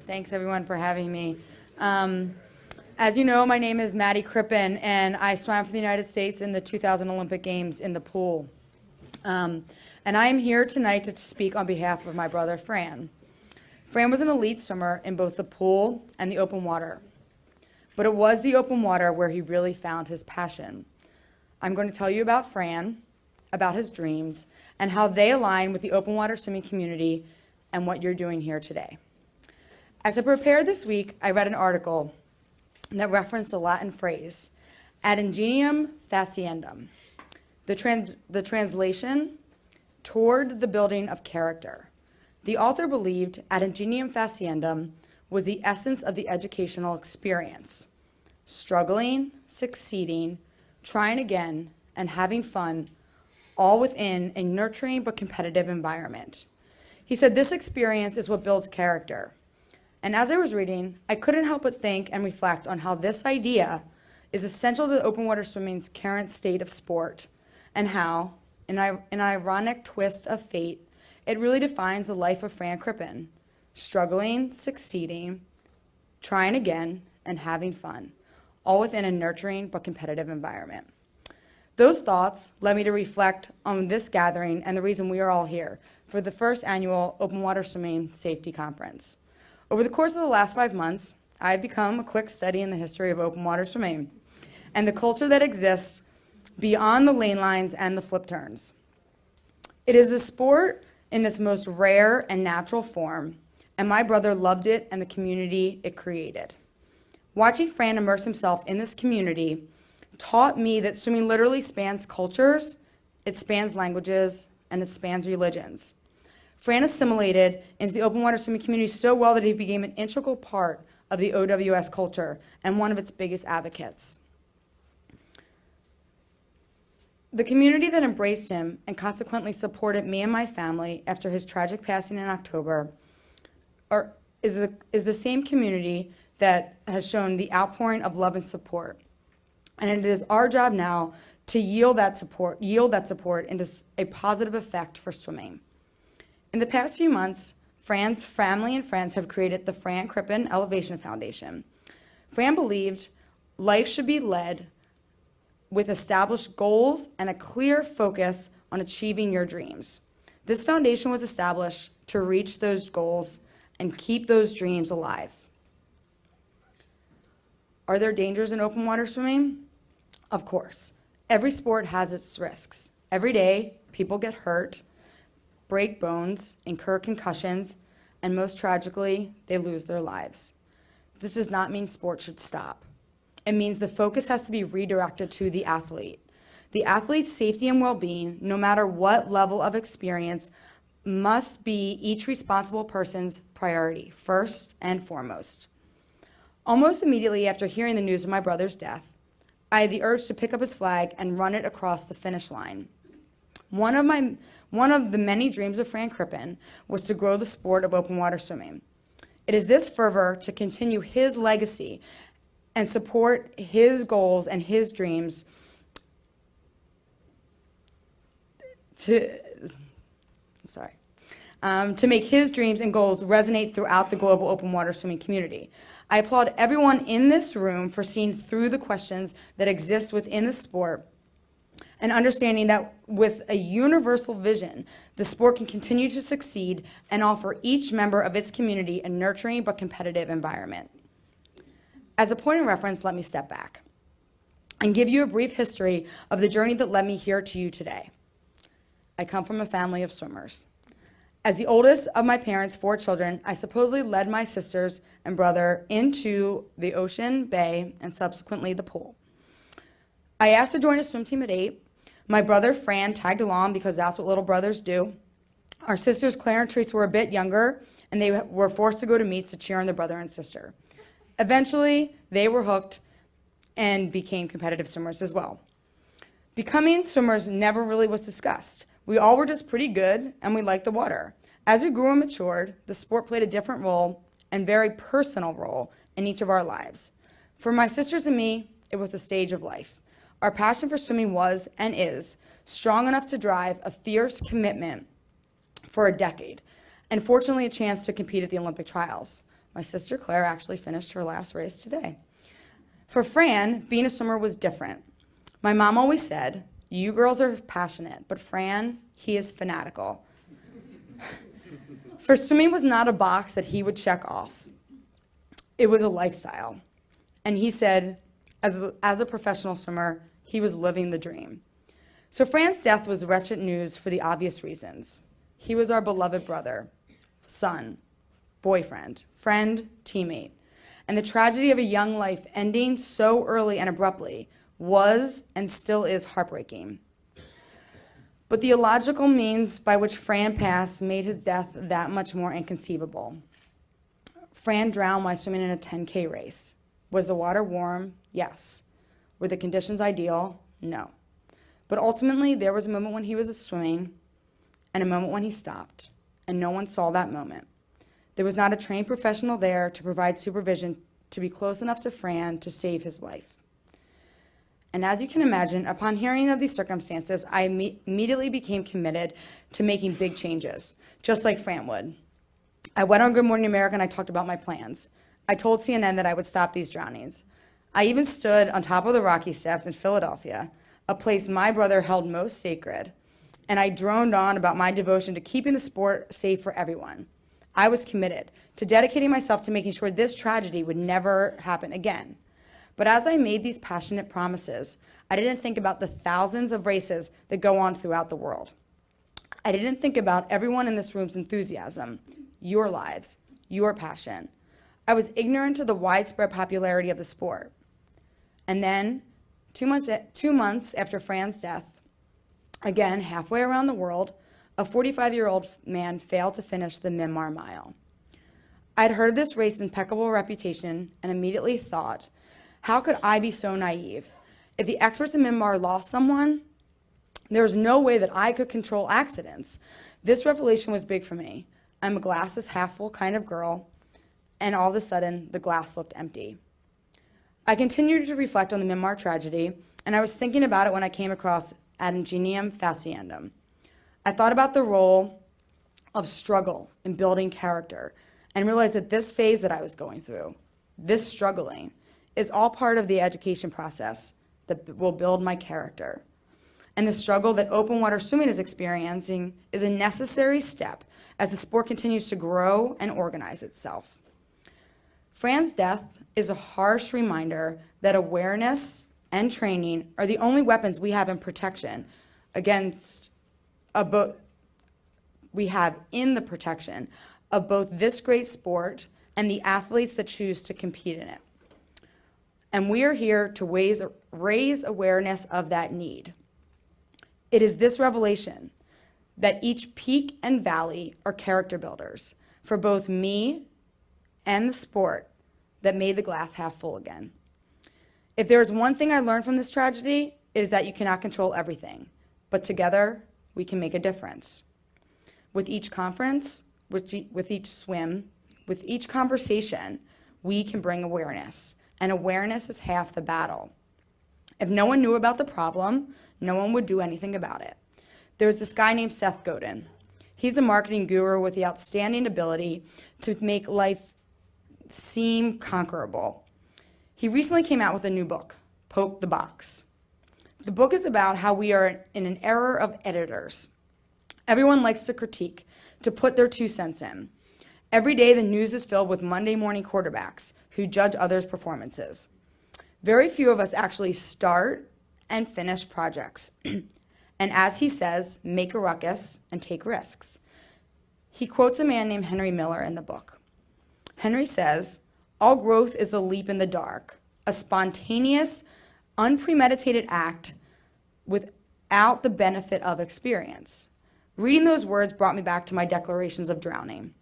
Thanks, everyone, for having me. As you know, my name is Maddy Crippen, and I swam for the United States in the 2000 Olympic Games in the pool. And I am here tonight to speak on behalf of my brother, Fran. Fran was an elite swimmer in both the pool and the open water. But it was the open water where he really found his passion. I'm going to tell you about Fran, about his dreams, and how they align with the open water swimming community and what you're doing here today. As I prepared this week, I read an article that referenced a Latin phrase, ad ingenium faciendum. The translation, toward the building of character. The author believed ad ingenium faciendum was the essence of the educational experience. Struggling, succeeding, trying again, and having fun, all within a nurturing but competitive environment. He said this experience is what builds character. And as I was reading, I couldn't help but think and reflect on how this idea is essential to open water swimming's current state of sport, and how, in an ironic twist of fate, it really defines the life of Fran Crippen, struggling, succeeding, trying again, and having fun, all within a nurturing but competitive environment. Those thoughts led me to reflect on this gathering and the reason we are all here for the first annual Open Water Swimming Safety Conference. Over the course of the last 5 months, I have become a quick study in the history of open water swimming and the culture that exists beyond the lane lines and the flip turns. It is the sport in its most rare and natural form, and my brother loved it and the community it created. Watching Fran immerse himself in this community taught me that swimming literally spans cultures, it spans languages, and it spans religions. Fran assimilated into the open water swimming community so well that he became an integral part of the OWS culture and one of its biggest advocates. The community that embraced him and consequently supported me and my family after his tragic passing in October is the same community that has shown the outpouring of love and support. And it is our job now to yield that support into a positive effect for swimming. In the past few months, Fran's family and friends have created the Fran Crippen Elevation Foundation. Fran believed life should be led with established goals and a clear focus on achieving your dreams. This foundation was established to reach those goals and keep those dreams alive. Are there dangers in open water swimming? Of course. Every sport has its risks. Every day, people get hurt, break bones, incur concussions, and most tragically, they lose their lives. This does not mean sports should stop. It means the focus has to be redirected to the athlete. The athlete's safety and well-being, no matter what level of experience, must be each responsible person's priority, first and foremost. Almost immediately after hearing the news of my brother's death, I had the urge to pick up his flag and run it across the finish line. One of the many dreams of Fran Crippen was to grow the sport of open water swimming. It is this fervor to continue his legacy and support his goals and his dreams to make his dreams and goals resonate throughout the global open water swimming community. I applaud everyone in this room for seeing through the questions that exist within the sport and understanding that with a universal vision, the sport can continue to succeed and offer each member of its community a nurturing but competitive environment. As a point of reference, let me step back and give you a brief history of the journey that led me here to you today. I come from a family of swimmers. As the oldest of my parents' 4 children, I supposedly led my sisters and brother into the ocean, bay, and subsequently the pool. I asked to join a swim team at 8. My brother Fran tagged along because that's what little brothers do. Our sisters Claire and Teresa were a bit younger, and they were forced to go to meets to cheer on their brother and sister. Eventually, they were hooked and became competitive swimmers as well. Becoming swimmers never really was discussed. We all were just pretty good, and we liked the water. As we grew and matured, the sport played a different role and very personal role in each of our lives. For my sisters and me, it was the stage of life. Our passion for swimming was, and is, strong enough to drive a fierce commitment for a decade, and fortunately a chance to compete at the Olympic trials. My sister Claire actually finished her last race today. For Fran, being a swimmer was different. My mom always said, you girls are passionate, but Fran, he is fanatical. For swimming was not a box that he would check off. It was a lifestyle. And he said, as a professional swimmer, he was living the dream. So Fran's death was wretched news for the obvious reasons. He was our beloved brother, son, boyfriend, friend, teammate. And the tragedy of a young life ending so early and abruptly was and still is heartbreaking. But the illogical means by which Fran passed made his death that much more inconceivable. Fran drowned while swimming in a 10K race. Was the water warm? Yes. Were the conditions ideal? No. But ultimately, there was a moment when he was swimming and a moment when he stopped, and no one saw that moment. There was not a trained professional there to provide supervision to be close enough to Fran to save his life. And as you can imagine, upon hearing of these circumstances, I immediately became committed to making big changes, just like Fran would. I went on Good Morning America and I talked about my plans. I told CNN that I would stop these drownings. I even stood on top of the Rocky Steps in Philadelphia, a place my brother held most sacred, and I droned on about my devotion to keeping the sport safe for everyone. I was committed to dedicating myself to making sure this tragedy would never happen again. But as I made these passionate promises, I didn't think about the thousands of races that go on throughout the world. I didn't think about everyone in this room's enthusiasm, your lives, your passion. I was ignorant of the widespread popularity of the sport. And then, 2 months after Fran's death, again, halfway around the world, a 45-year-old man failed to finish the Myanmar Mile. I'd heard of this race's impeccable reputation and immediately thought, how could I be so naive? If the experts in Myanmar lost someone, there was no way that I could control accidents. This revelation was big for me. I'm a glasses half full kind of girl, and all of a sudden, the glass looked empty. I continued to reflect on the Myanmar tragedy, and I was thinking about it when I came across Ad Ingenium Faciendum. I thought about the role of struggle in building character and realized that this phase that I was going through, this struggling, is all part of the education process that will build my character. And the struggle that open water swimming is experiencing is a necessary step as the sport continues to grow and organize itself. Fran's death is a harsh reminder that awareness and training are the only weapons we have in protection against we have in the protection of both this great sport and the athletes that choose to compete in it. And we are here to raise awareness of that need. It is this revelation that each peak and valley are character builders for both me and the sport that made the glass half full again. If there is one thing I learned from this tragedy, it is that you cannot control everything, but together we can make a difference. With each conference, with each swim, with each conversation, we can bring awareness. And awareness is half the battle. If no one knew about the problem, no one would do anything about it. There was this guy named Seth Godin. He's a marketing guru with the outstanding ability to make life seem conquerable. He recently came out with a new book, Poke the Box. The book is about how we are in an era of editors. Everyone likes to critique, to put their 2 cents in. Every day the news is filled with Monday morning quarterbacks who judge others' performances. Very few of us actually start and finish projects. And as he says, make a ruckus and take risks. He quotes a man named Henry Miller in the book. Henry says, all growth is a leap in the dark, a spontaneous, unpremeditated act without the benefit of experience. Reading those words brought me back to my declarations of drowning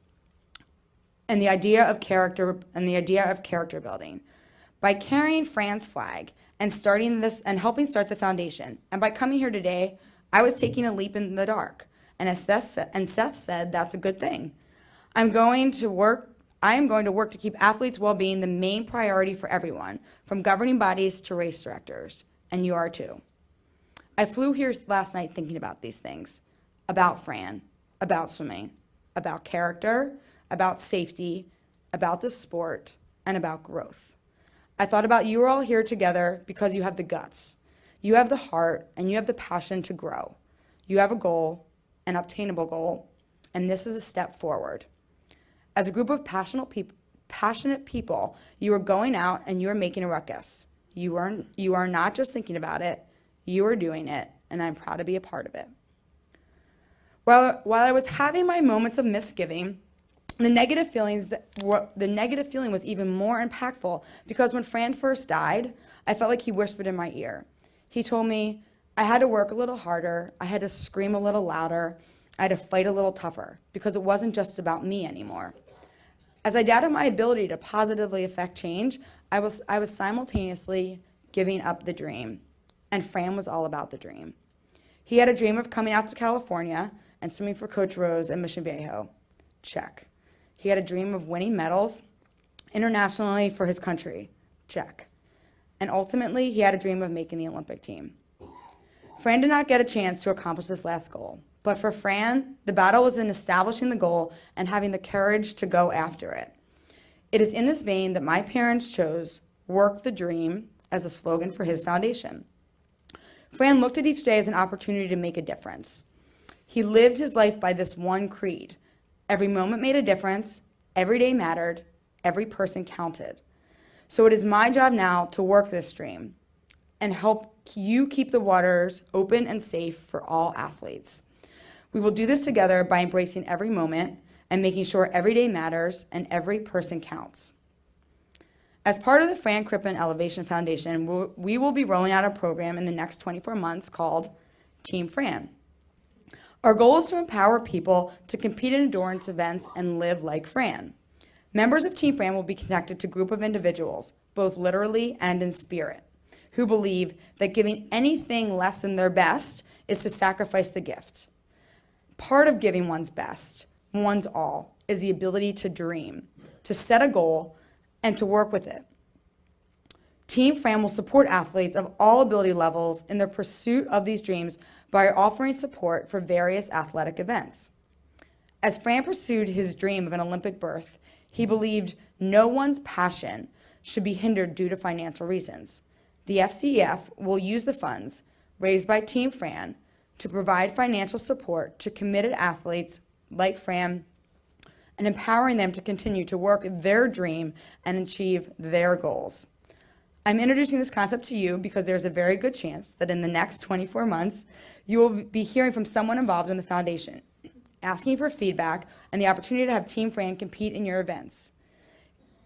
and the idea of character building. By carrying Fran's flag and starting this and helping start the foundation, and by coming here today, I was taking a leap in the dark. And as Seth said, that's a good thing. I am going to work to keep athletes' well-being the main priority for everyone, from governing bodies to race directors, and you are too. I flew here last night thinking about these things, about Fran, about swimming, about character, about safety, about the sport, and about growth. I thought about you all here together because you have the guts, you have the heart, and you have the passion to grow. You have a goal, an obtainable goal, and this is a step forward. As a group of passionate people, you are going out and you are making a ruckus. You are not just thinking about it, you are doing it, and I'm proud to be a part of it. While I was having my moments of misgiving, the negative feeling was even more impactful because when Fran first died, I felt like he whispered in my ear. He told me I had to work a little harder, I had to scream a little louder, I had to fight a little tougher because it wasn't just about me anymore. As I doubted my ability to positively affect change, I was simultaneously giving up the dream, and Fran was all about the dream. He had a dream of coming out to California and swimming for Coach Rose and Mission Viejo. Check. He had a dream of winning medals internationally for his country. Check. And ultimately, he had a dream of making the Olympic team. Fran did not get a chance to accomplish this last goal, but for Fran, the battle was in establishing the goal and having the courage to go after it. It is in this vein that my parents chose "Work the Dream" as a slogan for his foundation. Fran looked at each day as an opportunity to make a difference. He lived his life by this one creed: every moment made a difference, every day mattered, every person counted. So it is my job now to work this dream and help you keep the waters open and safe for all athletes. We will do this together by embracing every moment and making sure every day matters and every person counts. As part of the Fran Crippen Elevation Foundation, we will be rolling out a program in the next 24 months called Team Fran. Our goal is to empower people to compete in endurance events and live like Fran. Members of Team Fran will be connected to a group of individuals, both literally and in spirit, who believe that giving anything less than their best is to sacrifice the gift. Part of giving one's best, one's all, is the ability to dream, to set a goal, and to work with it. Team Fran will support athletes of all ability levels in their pursuit of these dreams by offering support for various athletic events. As Fran pursued his dream of an Olympic berth, he believed no one's passion should be hindered due to financial reasons. The FCEF will use the funds raised by Team Fran to provide financial support to committed athletes like Fran and empowering them to continue to work their dream and achieve their goals. I'm introducing this concept to you because there's a very good chance that in the next 24 months, you will be hearing from someone involved in the foundation, asking for feedback and the opportunity to have Team Fran compete in your events.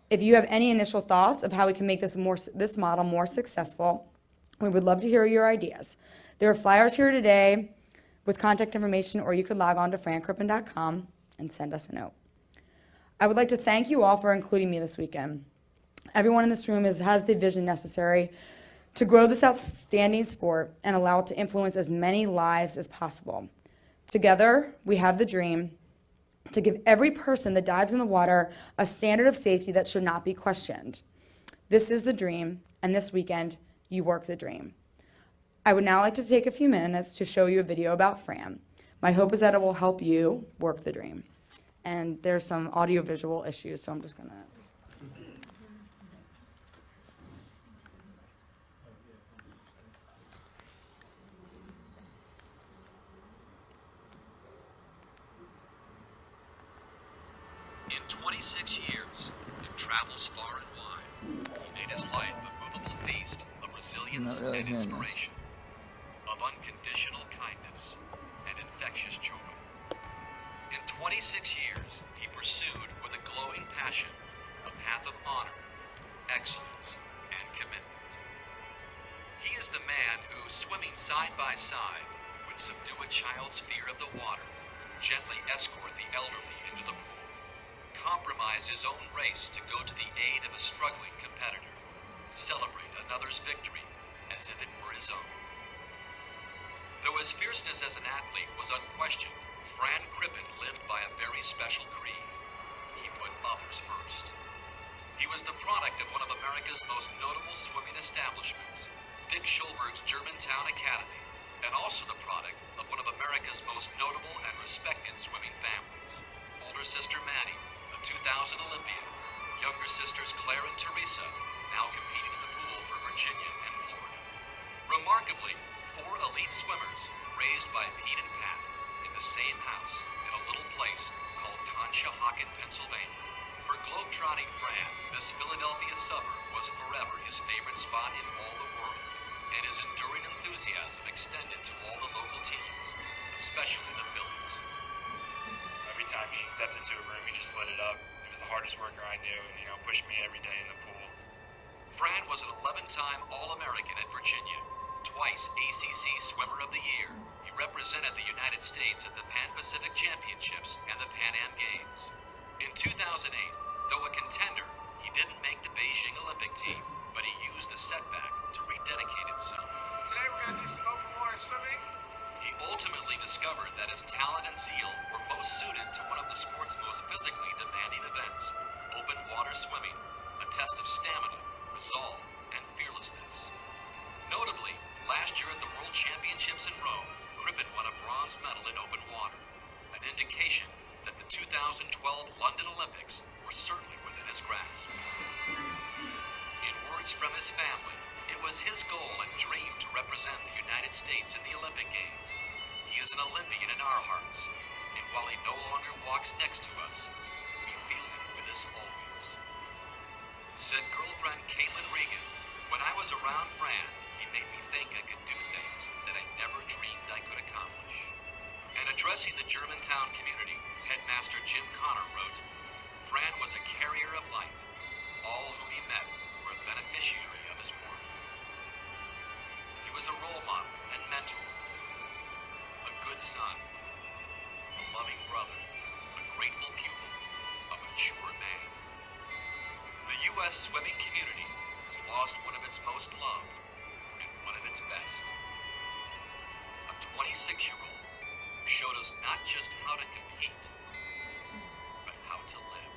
If you have any initial thoughts of how we can make this model more successful, we would love to hear your ideas. There are flyers here today with contact information, or you could log on to francrippen.com and send us a note. I would like to thank you all for including me this weekend. Everyone in this room has the vision necessary to grow this outstanding sport and allow it to influence as many lives as possible. Together, we have the dream to give every person that dives in the water a standard of safety that should not be questioned. This is the dream, and this weekend, you work the dream. I would now like to take a few minutes to show you a video about Fran. My hope is that it will help you work the dream. And there's some audio-visual issues, so I'm just gonna. In 26 years, and travels far and wide, he made his life a movable feast of resilience and inspiration, of unconditional kindness and infectious joy. In 26 years, he pursued with a glowing passion a path of honor, excellence, and commitment. He is the man who, swimming side by side, would subdue a child's fear of the water, gently escort the elderly into the pool, compromise his own race to go to the aid of a struggling competitor, celebrate another's victory as if it were his own. Though his fierceness as an athlete was unquestioned, Fran Crippen lived by a very special creed. He put others first. He was the product of one of America's most notable swimming establishments, Dick Schulberg's Germantown Academy, and also the product of one of America's most notable and respected swimming families. Older sister Maddy, a 2000 Olympian, younger sisters Claire and Teresa, now competing in the pool for Virginia and Florida. Remarkably, 4 elite swimmers raised by Pete and Pat in the same house in a little place called Conshohocken, Pennsylvania. For globetrotting Fran, this Philadelphia suburb was forever his favorite spot in all the world, and his enduring enthusiasm extended to all the local teams, especially the Phillies. Every time he stepped into a room, he just lit it up. He was the hardest worker I knew, and pushed me every day in the pool. Fran was an 11-time All-American at Virginia, twice ACC Swimmer of the Year. He represented the United States at the Pan-Pacific Championships and the Pan Am Games. In 2008, though a contender, he didn't make the Beijing Olympic team, but he used the setback to rededicate himself. Today we're going to do some open water swimming. He ultimately discovered that his talent and zeal were most suited to one of the sport's most physically demanding events, open water swimming, a test of stamina, resolve, and fearlessness. Notably, last year at the World Championships in Rome, Crippen won a bronze medal in open water, an indication that the 2012 London Olympics were certainly within his grasp. In words from his family, it was his goal and dream to represent the United States in the Olympic Games. He is an Olympian in our hearts, and while he no longer walks next to us, we feel him with us always. Said girlfriend Caitlin Regan, "When I was around Fran, he made me think I could do things that I never dreamed I could accomplish." And addressing the Germantown community, headmaster Jim Connor wrote, "Fran was a carrier of light. All whom he met were a beneficiary of his work. He was a role model and mentor, a good son, a loving brother, a grateful pupil, a mature man." The U.S. swimming community has lost one of its most loved and one of its best. A 26-year-old who showed us not just how to compete, but how to live.